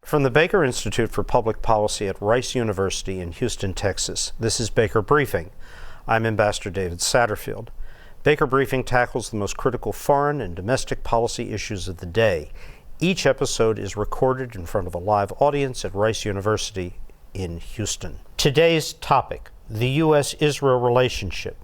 From the Baker Institute for Public Policy at Rice University in Houston, Texas, this is Baker Briefing. I'm Ambassador David Satterfield. Baker Briefing tackles the most critical foreign and domestic policy issues of the day. Each episode is recorded in front of a live audience at Rice University in Houston. Today's topic, the U.S.-Israel relationship.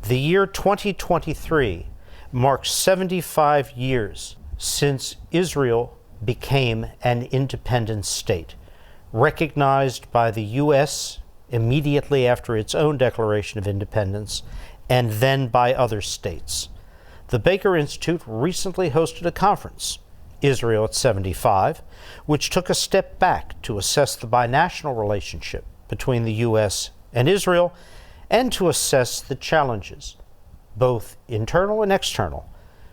The year 2023 marks 75 years since Israel became an independent state, recognized by the U.S. immediately after its own declaration of independence, and then by other states. The Baker Institute recently hosted a conference, Israel at 75, which took a step back to assess the binational relationship between the U.S. and Israel, and to assess the challenges, both internal and external,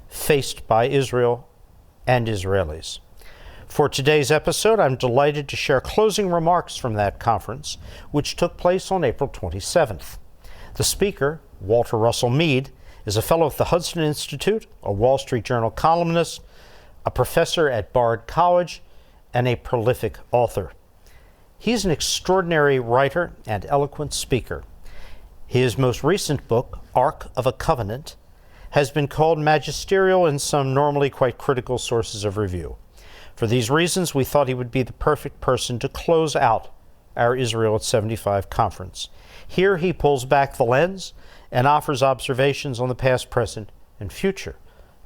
faced by Israel and Israelis. For today's episode, I'm delighted to share closing remarks from that conference, which took place on April 27th. The speaker, Walter Russell Mead, is a fellow at the Hudson Institute, a Wall Street Journal columnist, a professor at Bard College, and a prolific author. He's an extraordinary writer and eloquent speaker. His most recent book, Ark of a Covenant, has been called magisterial in some normally quite critical sources of review. For these reasons, we thought he would be the perfect person to close out our Israel at 75 conference. Here he pulls back the lens and offers observations on the past, present, and future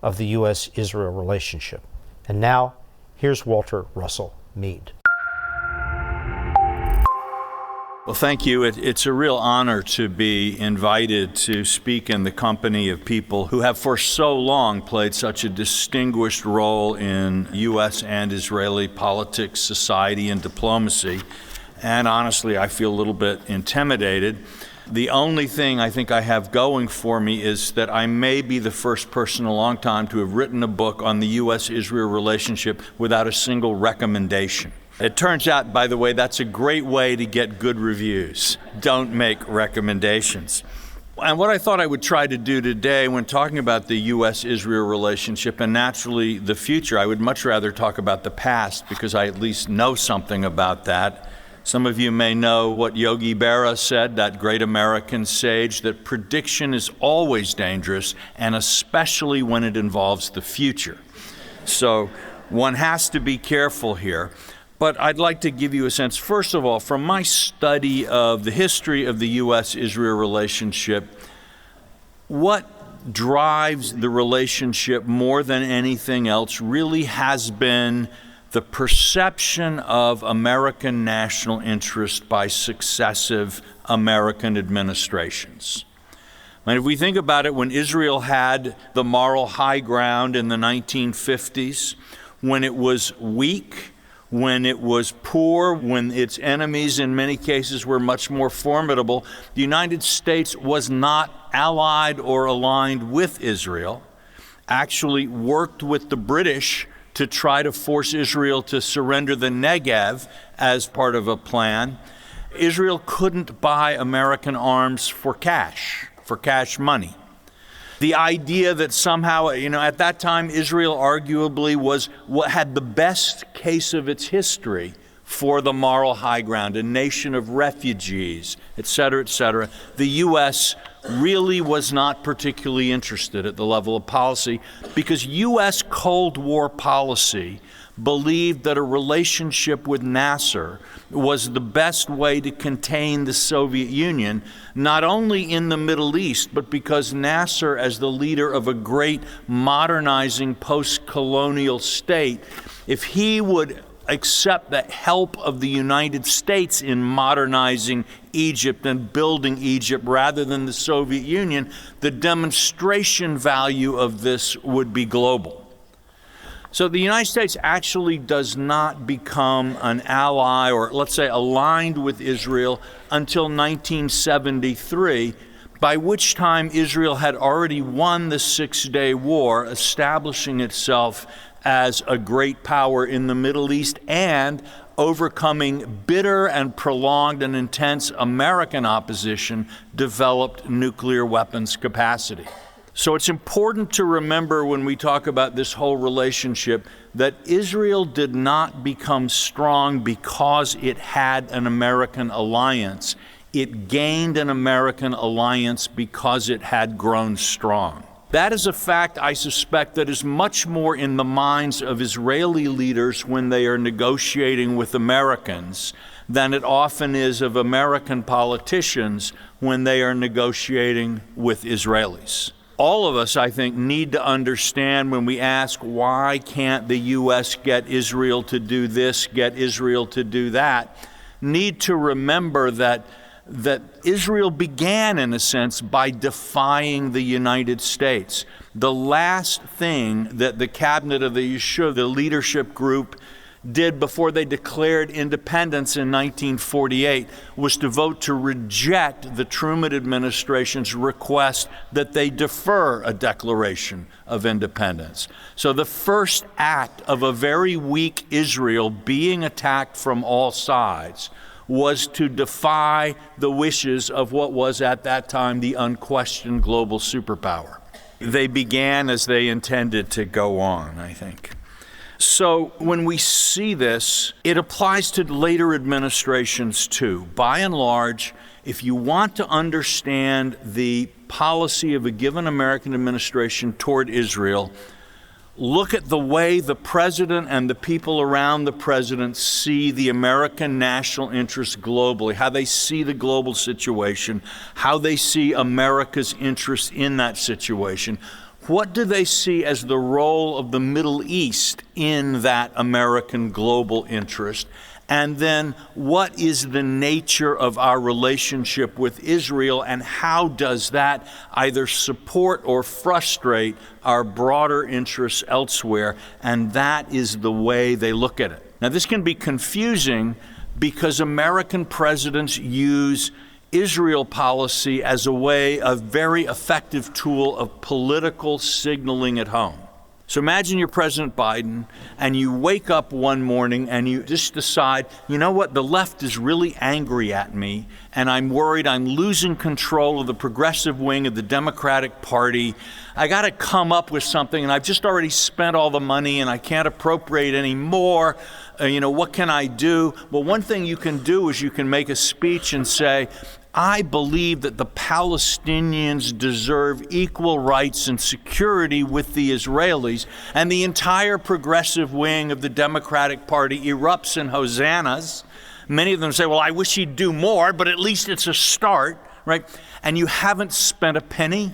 of the U.S.-Israel relationship. And now, here's Walter Russell Mead. Well, thank you. It's a real honor to be invited to speak in the company of people who have for so long played such a distinguished role in U.S. and Israeli politics, society, and diplomacy. And honestly, I feel a little bit intimidated. The only thing I think I have going for me is that I may be the first person in a long time to have written a book on the U.S.-Israel relationship without a single recommendation. It turns out, by the way, that's a great way to get good reviews. Don't make recommendations. And what I thought I would try to do today when talking about the U.S.-Israel relationship and naturally the future, I would much rather talk about the past because I at least know something about that. Some of you may know what Yogi Berra said, that great American sage, that prediction is always dangerous, and especially when it involves the future. So one has to be careful here. But I'd like to give you a sense, first of all, from my study of the history of the U.S.-Israel relationship, what drives the relationship more than anything else really has been the perception of American national interest by successive American administrations. And if we think about it, when Israel had the moral high ground in the 1950s, when it was weak, when it was poor, when its enemies in many cases were much more formidable, the United States was not allied or aligned with Israel, actually worked with the British to try to force Israel to surrender the Negev as part of a plan. Israel couldn't buy American arms for cash money. The idea that somehow, at that time, Israel arguably was what had the best case of its history for the moral high ground, a nation of refugees, et cetera, et cetera. The U.S. really was not particularly interested at the level of policy because U.S. Cold War policy believed that a relationship with Nasser was the best way to contain the Soviet Union, not only in the Middle East, but because Nasser, as the leader of a great modernizing post-colonial state, if he would accept the help of the United States in modernizing Egypt and building Egypt rather than the Soviet Union, the demonstration value of this would be global. So the United States actually does not become an ally or, let's say, aligned with Israel until 1973, by which time Israel had already won the Six-Day War, establishing itself as a great power in the Middle East and overcoming bitter and prolonged and intense American opposition, developed nuclear weapons capacity. So it's important to remember when we talk about this whole relationship that Israel did not become strong because it had an American alliance. It gained an American alliance because it had grown strong. That is a fact, I suspect, that is much more in the minds of Israeli leaders when they are negotiating with Americans than it often is of American politicians when they are negotiating with Israelis. All of us, I think, need to understand when we ask, why can't the U.S. get Israel to do this, get Israel to do that, need to remember that Israel began, in a sense, by defying the United States. The last thing that the cabinet of the Yeshua, the leadership group, did before they declared independence in 1948 was to vote to reject the Truman administration's request that they defer a declaration of independence. So the first act of a very weak Israel being attacked from all sides was to defy the wishes of what was at that time the unquestioned global superpower. They began as they intended to go on, I think. So when we see this, it applies to later administrations too. By and large, if you want to understand the policy of a given American administration toward Israel, look at the way the president and the people around the president see the American national interest globally, how they see the global situation, how they see America's interest in that situation. What do they see as the role of the Middle East in that American global interest? And then what is the nature of our relationship with Israel, and how does that either support or frustrate our broader interests elsewhere? And that is the way they look at it. Now, this can be confusing because American presidents use Israel policy as a way, a very effective tool of political signaling at home. So imagine you're President Biden and you wake up one morning and you just decide, you know what, the left is really angry at me and I'm worried I'm losing control of the progressive wing of the Democratic Party. I got to come up with something and I've just already spent all the money and I can't appropriate any more. What can I do? Well, one thing you can do is you can make a speech and say, I believe that the Palestinians deserve equal rights and security with the Israelis, and the entire progressive wing of the Democratic Party erupts in hosannas. Many of them say, well, I wish he'd do more, but at least it's a start, right? And you haven't spent a penny.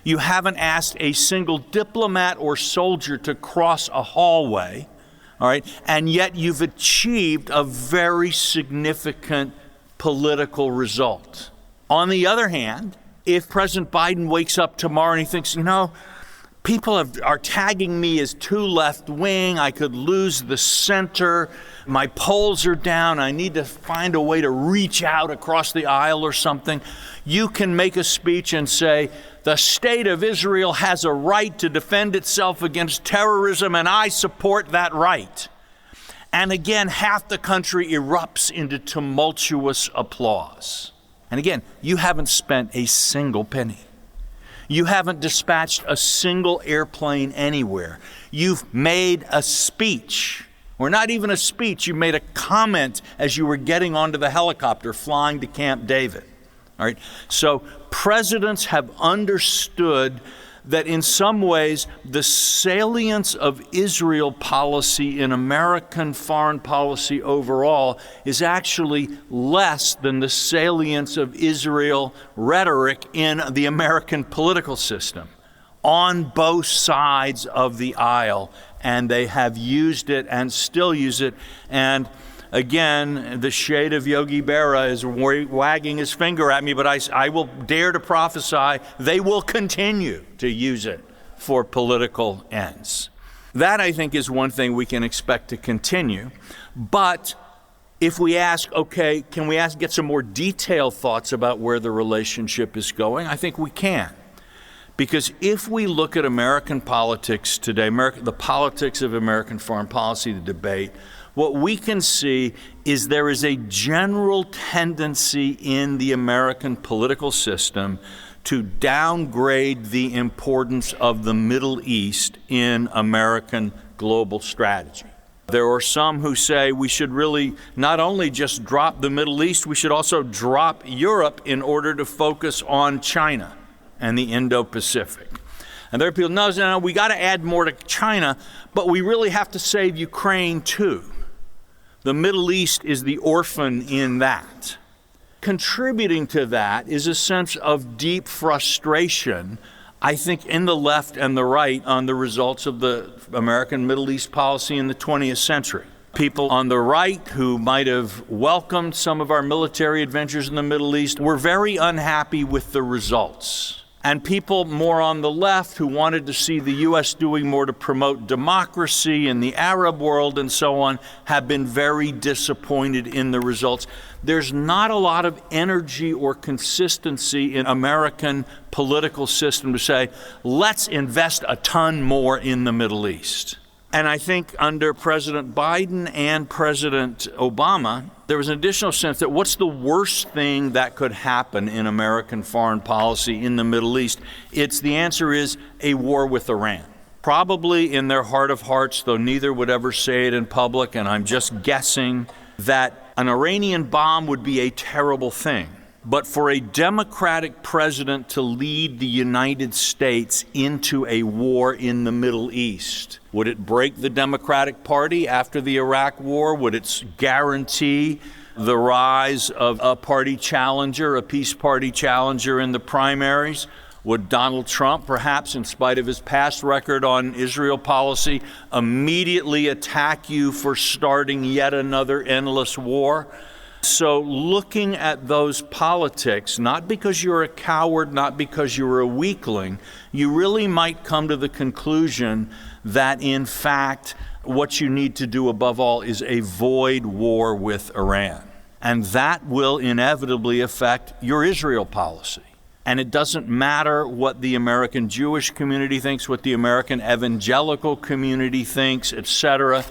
You haven't asked a single diplomat or soldier to cross a hallway, all right? And yet you've achieved a very significant political result. On the other hand, if President Biden wakes up tomorrow and he thinks, people are tagging me as too left-wing, I could lose the center, my polls are down, I need to find a way to reach out across the aisle or something, you can make a speech and say, the state of Israel has a right to defend itself against terrorism, and I support that right. And again, half the country erupts into tumultuous applause. And again, you haven't spent a single penny. You haven't dispatched a single airplane anywhere. You've made a speech, or not even a speech, you made a comment as you were getting onto the helicopter flying to Camp David. All right. So presidents have understood that in some ways the salience of Israel policy in American foreign policy overall is actually less than the salience of Israel rhetoric in the American political system on both sides of the aisle. And they have used it and still use it. And again, the shade of Yogi Berra is wagging his finger at me, but I will dare to prophesy they will continue to use it for political ends. That, I think, is one thing we can expect to continue. But if we ask, okay, can we get some more detailed thoughts about where the relationship is going? I think we can. Because if we look at American politics today, the politics of American foreign policy, the debate, what we can see is there is a general tendency in the American political system to downgrade the importance of the Middle East in American global strategy. There are some who say we should really not only just drop the Middle East, we should also drop Europe in order to focus on China and the Indo-Pacific. And there are people, no, we got to add more to China, but we really have to save Ukraine too. The Middle East is the orphan in that. Contributing to that is a sense of deep frustration, I think, in the left and the right on the results of the American Middle East policy in the 20th century. People on the right who might have welcomed some of our military adventures in the Middle East were very unhappy with the results. And people more on the left who wanted to see the U.S. doing more to promote democracy in the Arab world and so on have been very disappointed in the results. There's not a lot of energy or consistency in American political system to say, let's invest a ton more in the Middle East. And I think under President Biden and President Obama, there was an additional sense that what's the worst thing that could happen in American foreign policy in the Middle East? The answer is a war with Iran. Probably in their heart of hearts, though neither would ever say it in public, and I'm just guessing, that an Iranian bomb would be a terrible thing. But for a Democratic president to lead the United States into a war in the Middle East, would it break the Democratic Party after the Iraq War? Would it guarantee the rise of a party challenger, a peace party challenger in the primaries? Would Donald Trump, perhaps in spite of his past record on Israel policy, immediately attack you for starting yet another endless war? So looking at those politics, not because you're a coward, not because you're a weakling, you really might come to the conclusion that, in fact, what you need to do above all is avoid war with Iran. And that will inevitably affect your Israel policy. And it doesn't matter what the American Jewish community thinks, what the American evangelical community thinks, etc.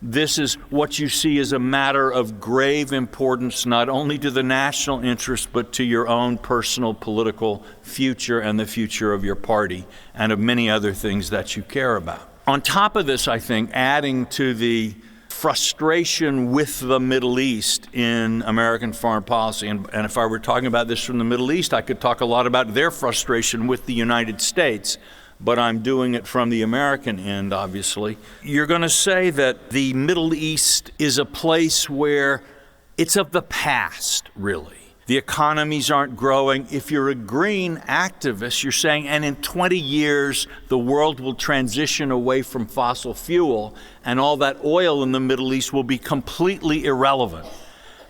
This is what you see as a matter of grave importance, not only to the national interest, but to your own personal political future and the future of your party and of many other things that you care about. On top of this, I think, adding to the frustration with the Middle East in American foreign policy, and if I were talking about this from the Middle East, I could talk a lot about their frustration with the United States, but I'm doing it from the American end, obviously. You're going to say that the Middle East is a place where it's of the past, really. The economies aren't growing. If you're a green activist, you're saying, and in 20 years, the world will transition away from fossil fuel, and all that oil in the Middle East will be completely irrelevant.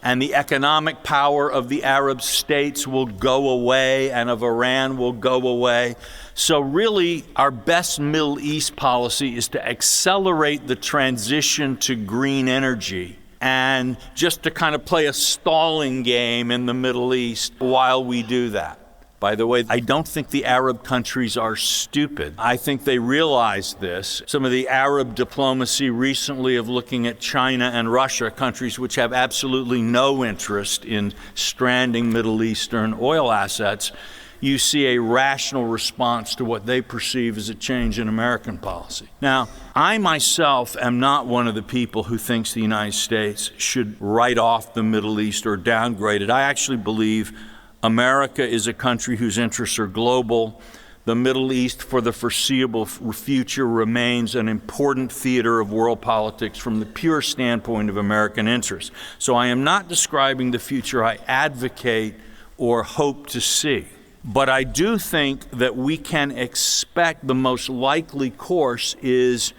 And the economic power of the Arab states will go away, and of Iran will go away. So really, our best Middle East policy is to accelerate the transition to green energy and just to kind of play a stalling game in the Middle East while we do that. By the way, I don't think the Arab countries are stupid. I think they realize this. Some of the Arab diplomacy recently of looking at China and Russia, countries which have absolutely no interest in stranding Middle Eastern oil assets, you see a rational response to what they perceive as a change in American policy. Now, I myself am not one of the people who thinks the United States should write off the Middle East or downgrade it. I actually believe America is a country whose interests are global. The Middle East, for the foreseeable future, remains an important theater of world politics from the pure standpoint of American interests. So I am not describing the future I advocate or hope to see. But I do think that we can expect the most likely course is,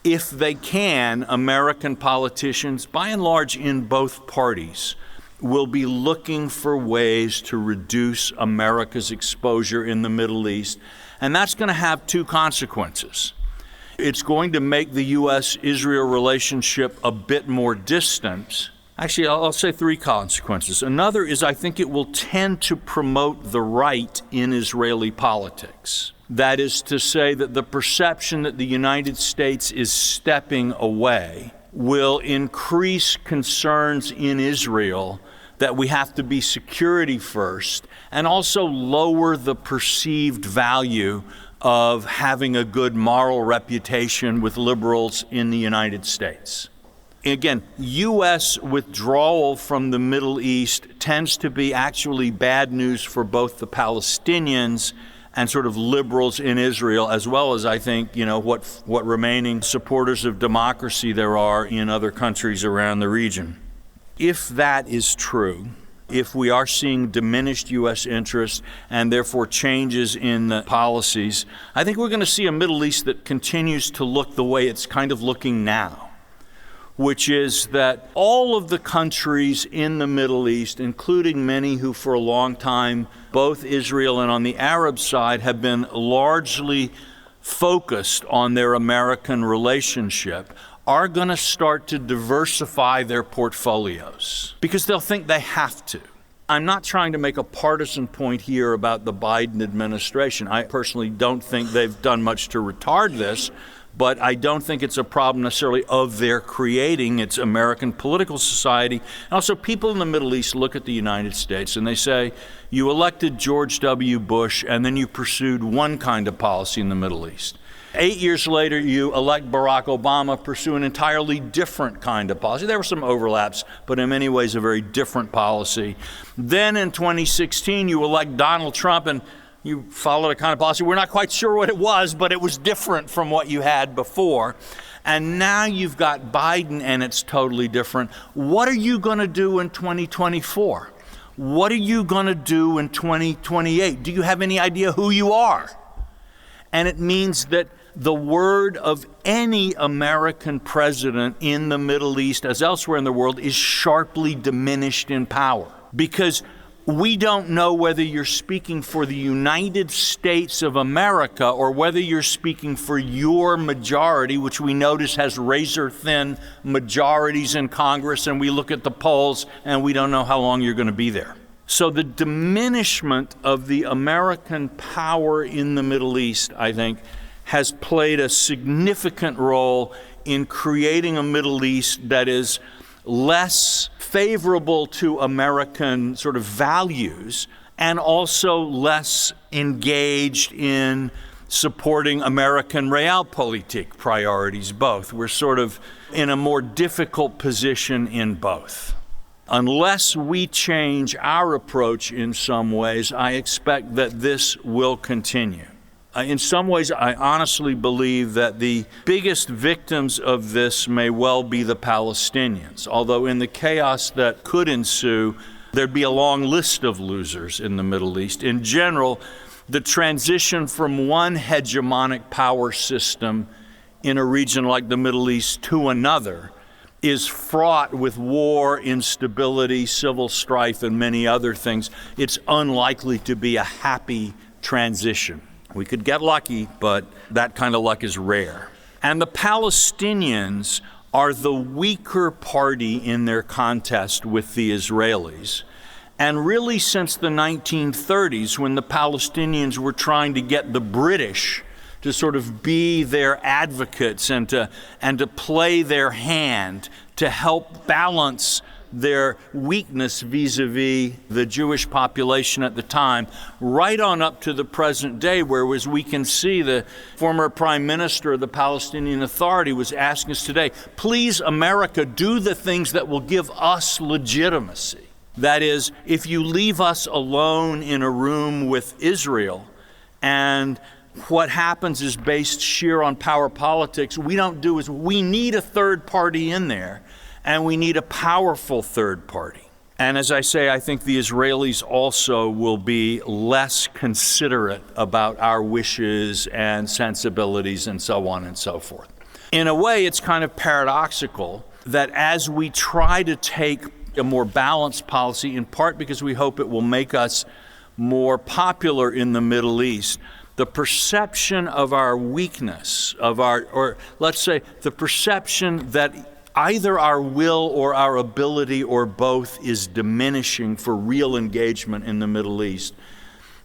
if they can, American politicians, by and large in both parties, will be looking for ways to reduce America's exposure in the Middle East. And that's going to have two consequences. It's going to make the U.S.-Israel relationship a bit more distant. Actually, I'll say three consequences. Another is I think it will tend to promote the right in Israeli politics. That is to say that the perception that the United States is stepping away will increase concerns in Israel that we have to be security first, and also lower the perceived value of having a good moral reputation with liberals in the United States. Again, U.S. withdrawal from the Middle East tends to be actually bad news for both the Palestinians and sort of liberals in Israel, as well as, I think, what remaining supporters of democracy there are in other countries around the region. If that is true, if we are seeing diminished U.S. interest and therefore changes in the policies, I think we're going to see a Middle East that continues to look the way it's kind of looking now, which is that all of the countries in the Middle East, including many who for a long time, both Israel and on the Arab side, have been largely focused on their American relationship, are going to start to diversify their portfolios because they'll think they have to. I'm not trying to make a partisan point here about the Biden administration. I personally don't think they've done much to retard this, but I don't think it's a problem necessarily of their creating. It's American political society. And also, people in the Middle East look at the United States and they say, you elected George W. Bush and then you pursued one kind of policy in the Middle East. 8 years later, you elect Barack Obama, pursue an entirely different kind of policy. There were some overlaps, but in many ways a very different policy. Then in 2016, you elect Donald Trump and you followed a kind of policy. We're not quite sure what it was, but it was different from what you had before. And now you've got Biden and it's totally different. What are you going to do in 2024? What are you going to do in 2028? Do you have any idea who you are? And it means that the word of any American president in the Middle East, as elsewhere in the world, is sharply diminished in power. Because we don't know whether you're speaking for the United States of America or whether you're speaking for your majority, which we notice has razor-thin majorities in Congress, and we look at the polls and we don't know how long you're going to be there. So the diminishment of the American power in the Middle East, I think, has played a significant role in creating a Middle East that is less favorable to American sort of values and also less engaged in supporting American realpolitik priorities, both. We're sort of in a more difficult position in both. Unless we change our approach in some ways, I expect that this will continue. In some ways, I honestly believe that the biggest victims of this may well be the Palestinians, although in the chaos that could ensue, there'd be a long list of losers in the Middle East. In general, the transition from one hegemonic power system in a region like the Middle East to another is fraught with war, instability, civil strife, and many other things. It's unlikely to be a happy transition. We could get lucky, but that kind of luck is rare. And the Palestinians are the weaker party in their contest with the Israelis. And really since the 1930s, when the Palestinians were trying to get the British to sort of be their advocates and to play their hand to help balance their weakness vis-a-vis the Jewish population at the time, right on up to the present day, where, as we can see, the former Prime Minister of the Palestinian Authority was asking us today, please, America, do the things that will give us legitimacy. That is, if you leave us alone in a room with Israel and what happens is based sheer on power politics, we need a third party in there. And we need a powerful third party. And as I say, I think the Israelis also will be less considerate about our wishes and sensibilities and so on and so forth. In a way, it's kind of paradoxical that as we try to take a more balanced policy, in part because we hope it will make us more popular in the Middle East, the perception of our weakness, or let's say the perception that either our will or our ability or both is diminishing for real engagement in the Middle East,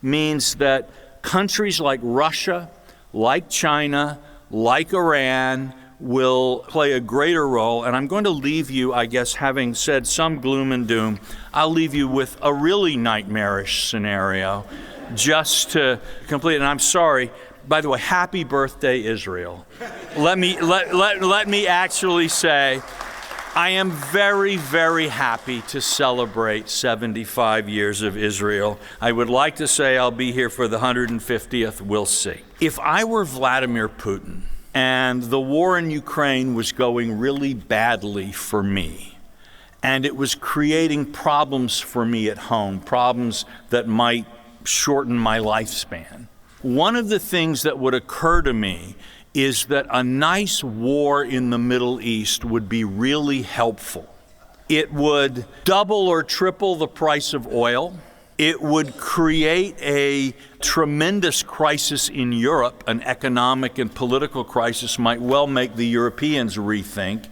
means that countries like Russia, like China, like Iran, will play a greater role. And I'm going to leave you, I guess, having said some gloom and doom, I'll leave you with a really nightmarish scenario just to complete. And I'm sorry, by the way, happy birthday, Israel. Let me actually say, I am very, very happy to celebrate 75 years of Israel. I would like to say I'll be here for the 150th. We'll see. If I were Vladimir Putin and the war in Ukraine was going really badly for me, and it was creating problems for me at home, problems that might shorten my lifespan, one of the things that would occur to me is that a nice war in the Middle East would be really helpful. It would double or triple the price of oil. It would create a tremendous crisis in Europe. An economic and political crisis might well make the Europeans rethink.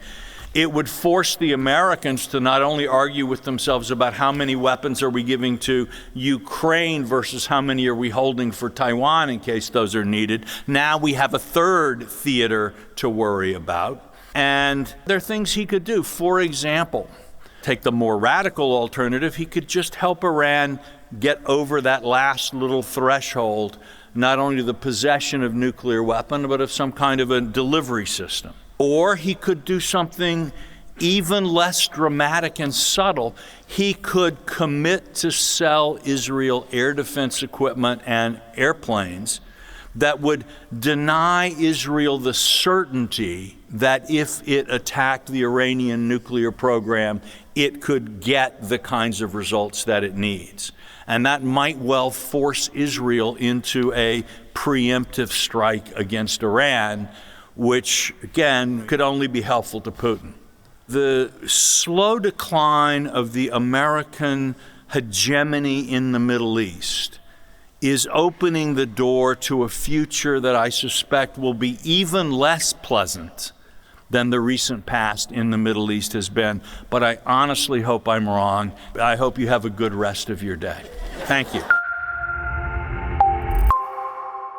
It would force the Americans to not only argue with themselves about how many weapons are we giving to Ukraine versus how many are we holding for Taiwan in case those are needed. Now we have a third theater to worry about. And there are things he could do. For example, take the more radical alternative, he could just help Iran get over that last little threshold, not only the possession of nuclear weapon, but of some kind of a delivery system. Or he could do something even less dramatic and subtle. He could commit to sell Israel air defense equipment and airplanes that would deny Israel the certainty that if it attacked the Iranian nuclear program, it could get the kinds of results that it needs. And that might well force Israel into a preemptive strike against Iran, which, again, could only be helpful to Putin. The slow decline of the American hegemony in the Middle East is opening the door to a future that I suspect will be even less pleasant than the recent past in the Middle East has been. But I honestly hope I'm wrong. I hope you have a good rest of your day. Thank you.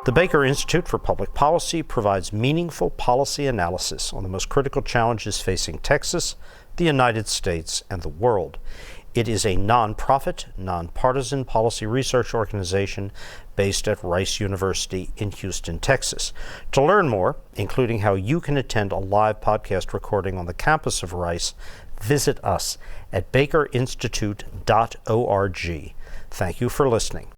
The Baker Institute for Public Policy provides meaningful policy analysis on the most critical challenges facing Texas, the United States, and the world. It is a nonprofit, nonpartisan policy research organization based at Rice University in Houston, Texas. To learn more, including how you can attend a live podcast recording on the campus of Rice, visit us at bakerinstitute.org. Thank you for listening.